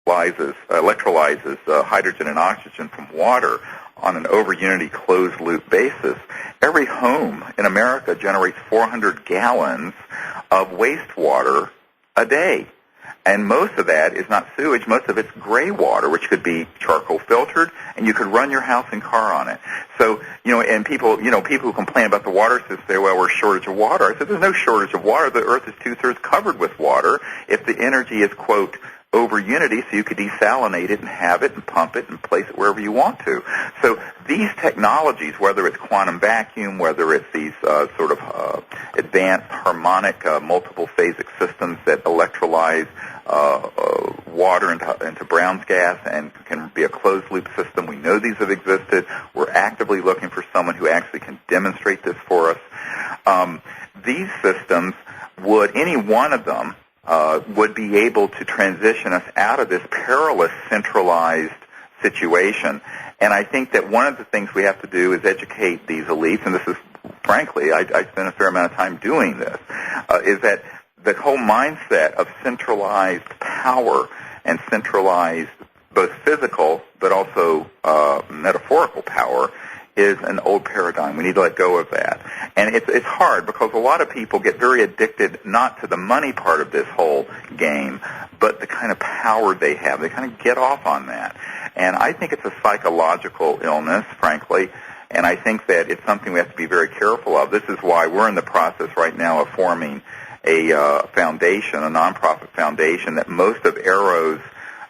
electrolyzes hydrogen and oxygen from water on an over-unity closed-loop basis, every home in America generates 400 gallons of wastewater a day. And most of that is not sewage. Most of it's gray water, which could be charcoal filtered, and you could run your house and car on it. So, and people who complain about the water system say, well, we're shortage of water. I said, there's no shortage of water. The earth is 2/3 covered with water. If the energy is, quote, over unity, so you could desalinate it and have it and pump it and place it wherever you want to. So these technologies, whether it's quantum vacuum, whether it's these advanced harmonic multiple phasic systems that electrolyze water into Brown's gas and can be a closed-loop system. We know these have existed. We're actively looking for someone who actually can demonstrate this for us. These systems any one of them, would be able to transition us out of this perilous centralized situation. And I think that one of the things we have to do is educate these elites, and this is, frankly, I spent a fair amount of time doing this, is that the whole mindset of centralized power and centralized both physical but also metaphorical power is an old paradigm. We need to let go of that. And it's hard because a lot of people get very addicted not to the money part of this whole game, but the kind of power they have. They kind of get off on that. And I think it's a psychological illness, frankly, and I think that it's something we have to be very careful of. This is why we're in the process right now of forming a foundation, a nonprofit foundation, that most of Arrow's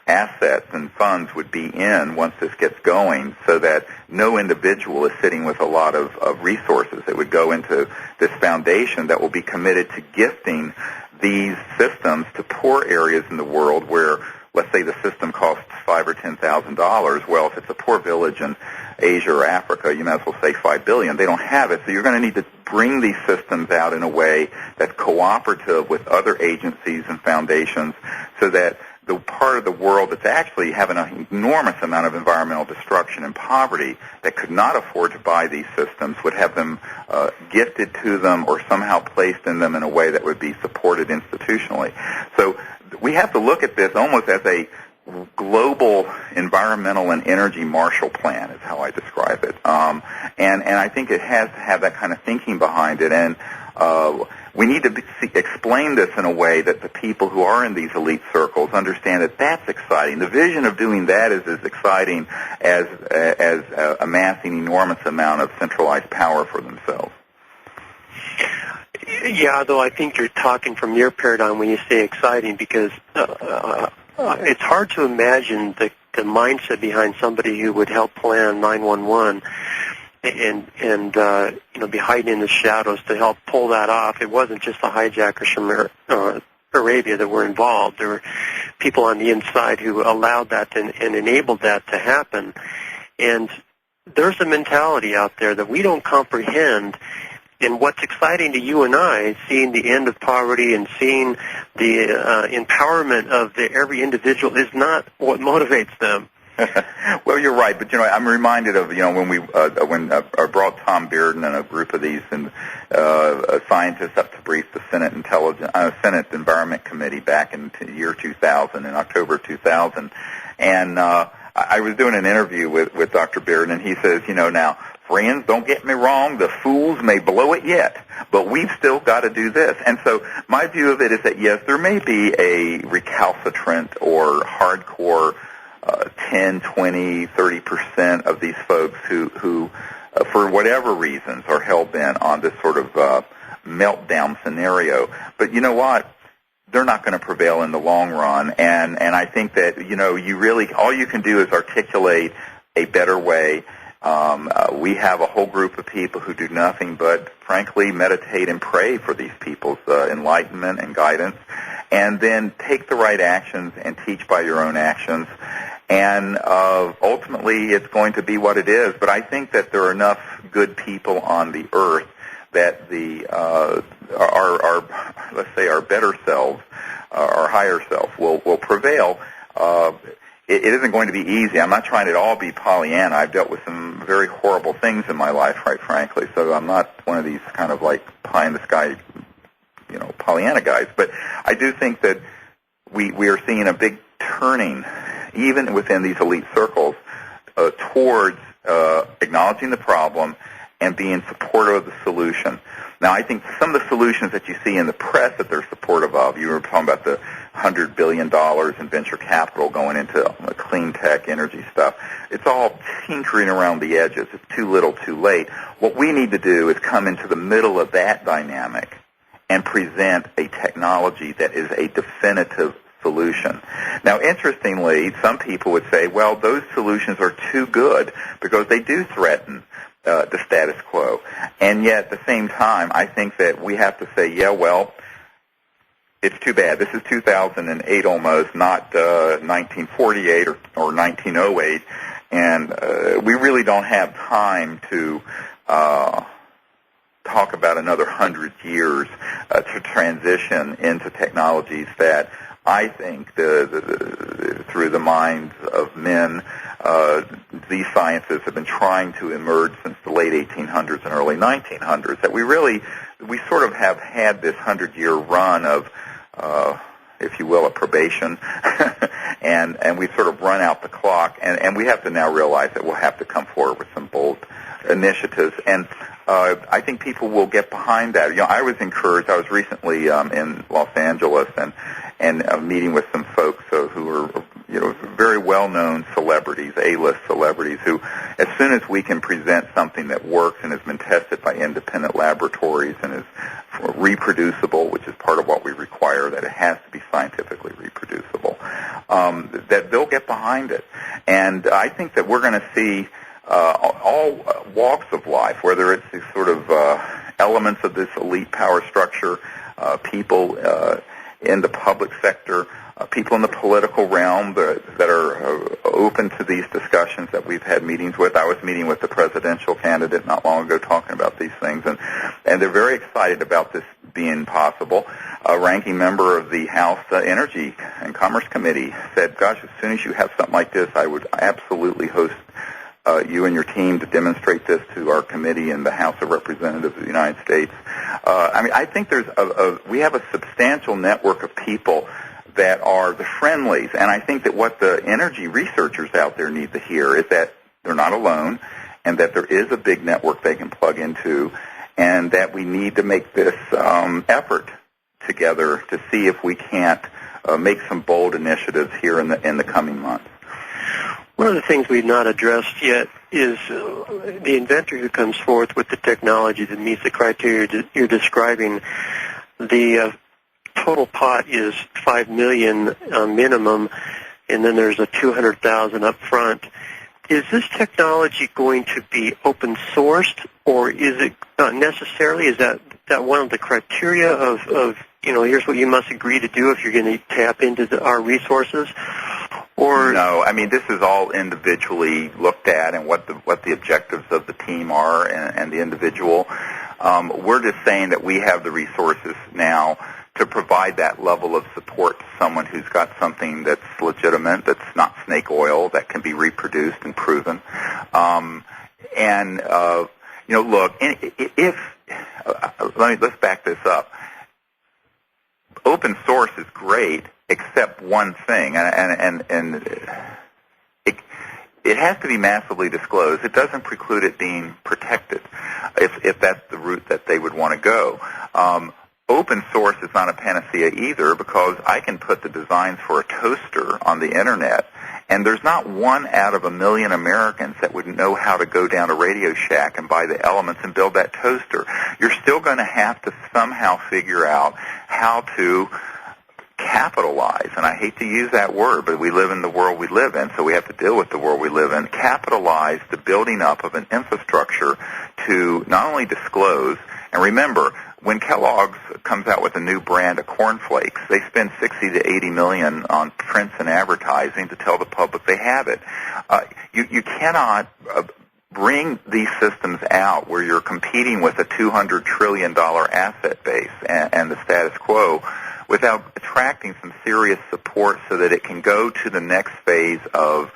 assets and funds would be in once this gets going, so that no individual is sitting with a lot of resources that would go into this foundation that will be committed to gifting these systems to poor areas in the world where, let's say, the system costs $5,000 or $10,000. Well, if it's a poor village in Asia or Africa, you might as well say $5 billion. They don't have it, so you're going to need to bring these systems out in a way that's cooperative with other agencies and foundations, so that the part of the world that's actually having an enormous amount of environmental destruction and poverty that could not afford to buy these systems would have them gifted to them or somehow placed in them in a way that would be supported institutionally. So we have to look at this almost as a global environmental and energy Marshall Plan is how I describe it. And I think it has to have that kind of thinking behind it. And we need to explain this in a way that the people who are in these elite circles understand that that's exciting. The vision of doing that is as exciting as amassing enormous amount of centralized power for themselves. Yeah, though I think you're talking from your paradigm when you say exciting, because it's hard to imagine the mindset behind somebody who would help plan 911 and be hiding in the shadows to help pull that off. It wasn't just the hijackers from Arabia that were involved. There were people on the inside who allowed that and enabled that to happen. And there's a mentality out there that we don't comprehend. And what's exciting to you and I, seeing the end of poverty and seeing the empowerment of every individual, is not what motivates them. Well, you're right, but I'm reminded of when I brought Tom Bearden and a group of these scientists up to brief the Senate Environment Committee back in the year 2000, in October of 2000, and I was doing an interview with Dr. Bearden, and he says, now, friends, don't get me wrong, the fools may blow it yet, but we've still got to do this. And so my view of it is that, yes, there may be a recalcitrant or hardcore 10, 20, 30% of these folks who for whatever reasons, are hell-bent on this sort of meltdown scenario. But you know what? They're not going to prevail in the long run. And I think that, you really, all you can do is articulate a better way. We have a whole group of people who do nothing but, frankly, meditate and pray for these people's enlightenment and guidance, and then take the right actions and teach by your own actions. And ultimately, it's going to be what it is. But I think that there are enough good people on the earth that let's say our better selves, our higher self, will prevail. It isn't going to be easy. I'm not trying to at all be Pollyanna. I've dealt with some very horrible things in my life, quite frankly. So I'm not one of these kind of like pie-in-the-sky, Pollyanna guys. But I do think that we are seeing a big turning even within these elite circles, towards acknowledging the problem and being supportive of the solution. Now, I think some of the solutions that you see in the press that they're supportive of, you were talking about the $100 billion in venture capital going into clean tech energy stuff, it's all tinkering around the edges. It's too little, too late. What we need to do is come into the middle of that dynamic and present a technology that is a definitive solution. Now, interestingly, some people would say, well, those solutions are too good because they do threaten the status quo. And yet, at the same time, I think that we have to say, yeah, well, it's too bad. This is 2008 almost, not 1948 or 1908, and we really don't have time to talk about another 100 years to transition into technologies that I think through the minds of men, these sciences have been trying to emerge since the late 1800s and early 1900s, that we sort of have had this 100-year run of, if you will, a probation, and we've sort of run out the clock, and we have to now realize that we'll have to come forward with some bold initiatives, and I think people will get behind that. You know, I was encouraged. I was recently in Los Angeles and meeting with some folks who are, you know, very well-known celebrities, A-list celebrities, who, as soon as we can present something that works and has been tested by independent laboratories and is reproducible, which is part of what we require, that it has to be scientifically reproducible, that they'll get behind it. And I think that we're going to see all walks of life, whether it's the sort of elements of this elite power structure, people in the public sector, people in the political realm that are open to these discussions that we've had meetings with. I was meeting with the presidential candidate not long ago talking about these things, and they're very excited about this being possible. A ranking member of the House Energy and Commerce Committee said, gosh, as soon as you have something like this, I would absolutely host you and your team to demonstrate this to our committee in the House of Representatives of the United States. I mean, I think we have a substantial network of people that are the friendlies, and I think that what the energy researchers out there need to hear is that they're not alone, and that there is a big network they can plug into, and that we need to make this effort together to see if we can't make some bold initiatives here in the coming months. One of the things we've not addressed yet is the inventor who comes forth with the technology that meets the criteria you're describing. The total pot is $5 million minimum, and then there's a $200,000 up front. Is this technology going to be open sourced, or is it not necessarily? Is that one of the criteria of you know, here's what you must agree to do if you're going to tap into our resources? Or no, I mean, this is all individually looked at, and what the objectives of the team are and the individual. We're just saying that we have the resources now to provide that level of support to someone who's got something that's legitimate, that's not snake oil, that can be reproduced and proven. You know, look, let's back this up. Open source is great, except one thing, and it has to be massively disclosed. It doesn't preclude it being protected, if that's the route that they would want to go. Open source is not a panacea either, because I can put the designs for a toaster on the internet, and there's not one out of 1 million Americans that would know how to go down to Radio Shack and buy the elements and build that toaster. You're still going to have to somehow figure out how to capitalize, and I hate to use that word, but we live in the world we live in, so we have to deal with the world we live in. Capitalize the building up of an infrastructure to not only disclose, and remember, when Kellogg's comes out with a new brand of cornflakes, they spend $60 to $80 million on prints and advertising to tell the public they have it. You cannot bring these systems out where you're competing with a $200 trillion asset base and the status quo without attracting some serious support so that it can go to the next phase of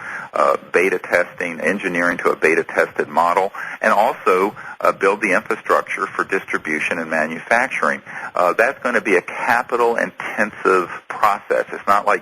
beta testing, engineering to a beta-tested model, and also build the infrastructure for distribution and manufacturing. That's going to be a capital-intensive process. It's not like